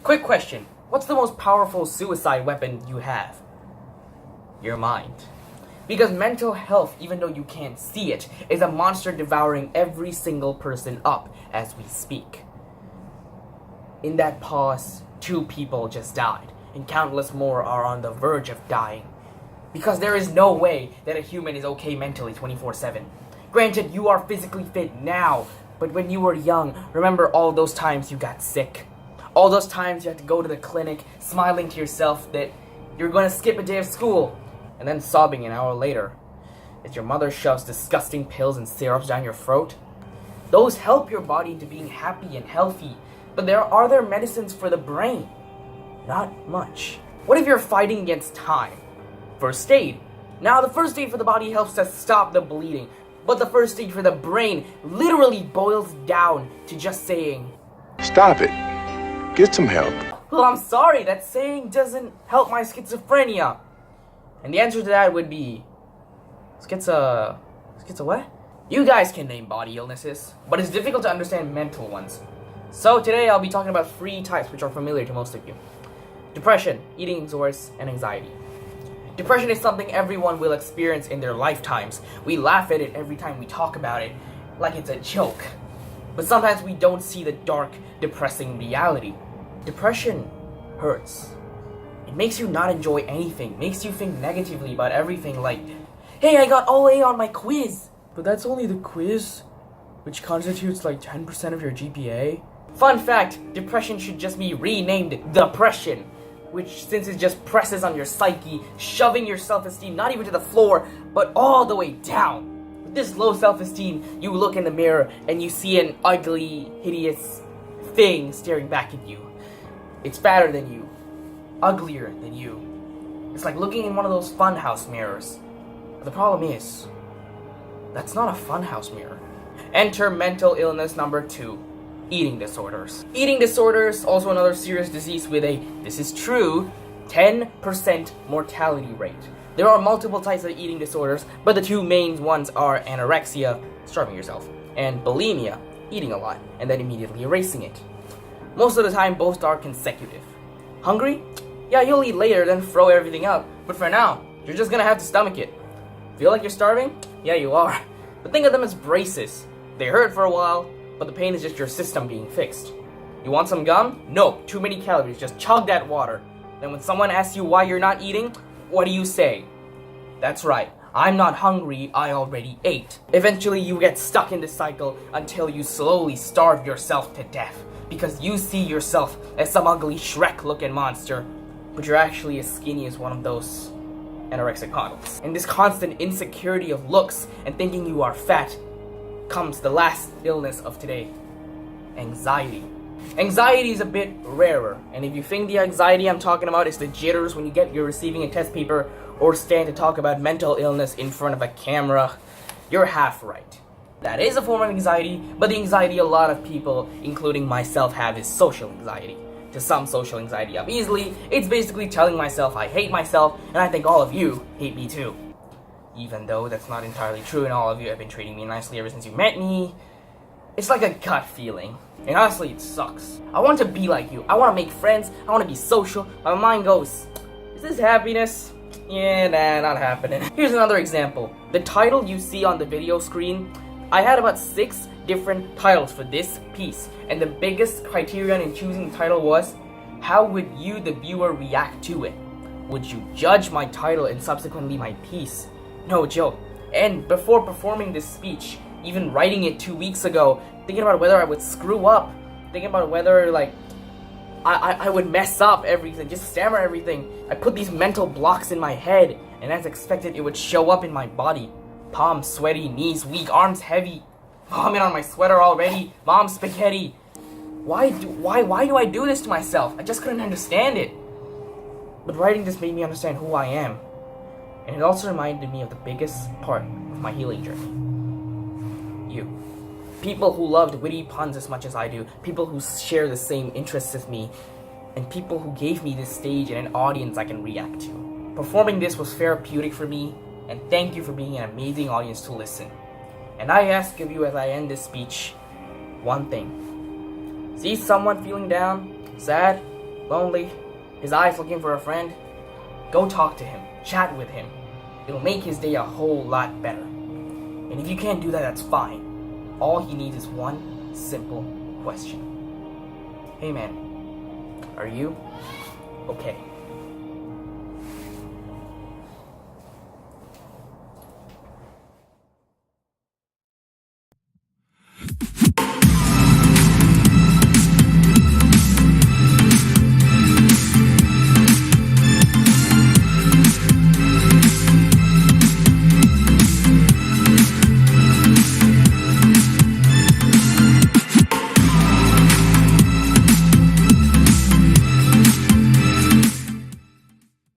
Quick question. What's the most powerful suicide weapon you have? Your mind. Because mental health, even though you can't see it, is a monster devouring every single person up as we speak. In that pause, 2 people just died, and countless more are on the verge of dying. Because there is no way that a human is okay mentally 24/7. Granted, you are physically fit now, but when you were young, remember all those times you got sick? All those times you had to go to the clinic, smiling to yourself that you're going to skip a day of school, and then sobbing an hour later as your mother shoves disgusting pills and syrups down your throat? Those help your body into being happy and healthy, but are there medicines for the brain? Not much. What if you're fighting against time? First aid. Now, the first aid for the body helps to stop the bleeding, but the first aid for the brain literally boils down to just saying, "Stop it. Get some help." "Well, I'm sorry, that saying doesn't help my schizophrenia." And the answer to that would be, schizo what? You guys can name body illnesses, but it's difficult to understand mental ones. So today I'll be talking about 3 types which are familiar to most of you. Depression, eating disorders, and anxiety. Depression is something everyone will experience in their lifetimes. We laugh at it every time we talk about it, like it's a joke. But sometimes we don't see the dark, depressing reality. Depression hurts. It makes you not enjoy anything, makes you think negatively about everything, like, "Hey, I got all A on my quiz." But that's only the quiz, which constitutes like 10% of your GPA. Fun fact, depression should just be renamed depression, which, since it just presses on your psyche, shoving your self-esteem not even to the floor, but all the way down. With this low self-esteem, you look in the mirror and you see an ugly, hideous thing staring back at you. It's fatter than you, uglier than you. It's like looking in one of those funhouse mirrors. But the problem is, that's not a funhouse mirror. Enter mental illness number 2. Eating disorders. Eating disorders, also another serious disease with a, this is true, 10% mortality rate. There are multiple types of eating disorders, but the 2 main ones are anorexia, starving yourself, and bulimia, eating a lot, and then immediately erasing it. Most of the time, both are consecutive. Hungry? Yeah, you'll eat later, then throw everything out, but for now, you're just gonna have to stomach it. Feel like you're starving? Yeah, you are. But think of them as braces. They hurt for a while, but the pain is just your system being fixed. You want some gum? No, too many calories, just chug that water. Then when someone asks you why you're not eating, what do you say? That's right, I'm not hungry, I already ate. Eventually you get stuck in this cycle until you slowly starve yourself to death, because you see yourself as some ugly Shrek-looking monster, but you're actually as skinny as one of those anorexic models. And this constant insecurity of looks and thinking you are fat comes the last illness of today, anxiety. Anxiety is a bit rarer, and if you think the anxiety I'm talking about is the jitters when you're receiving a test paper or stand to talk about mental illness in front of a camera, you're half right. That is a form of anxiety, but the anxiety a lot of people, including myself, have is social anxiety. To sum social anxiety up easily, it's basically telling myself I hate myself, and I think all of you hate me too. Even though that's not entirely true and all of you have been treating me nicely ever since you met me, it's like a gut feeling. And honestly, it sucks. I want to be like you. I want to make friends. I want to be social. My mind goes, is this happiness? Yeah, nah, not happening. Here's another example. The title you see on the video screen, I had about 6 different titles for this piece. And the biggest criterion in choosing the title was, how would you, the viewer, react to it? Would you judge my title and subsequently my piece? No joke. And before performing this speech, even writing it 2 weeks ago, thinking about whether I would screw up, thinking about whether like I would mess up everything, just stammer everything. I put these mental blocks in my head, and as expected, it would show up in my body. Palms sweaty, knees weak, arms heavy, vomit on my sweater already, mom spaghetti. Why do I do this to myself? I just couldn't understand it. But writing this made me understand who I am. And it also reminded me of the biggest part of my healing journey. You. People who loved witty puns as much as I do. People who share the same interests as me. And people who gave me this stage and an audience I can react to. Performing this was therapeutic for me, and thank you for being an amazing audience to listen. And I ask of you as I end this speech, one thing. See someone feeling down, sad, lonely, his eyes looking for a friend, go talk to him, chat with him. It'll make his day a whole lot better. And if you can't do that, that's fine. All he needs is one simple question. Hey man, are you okay?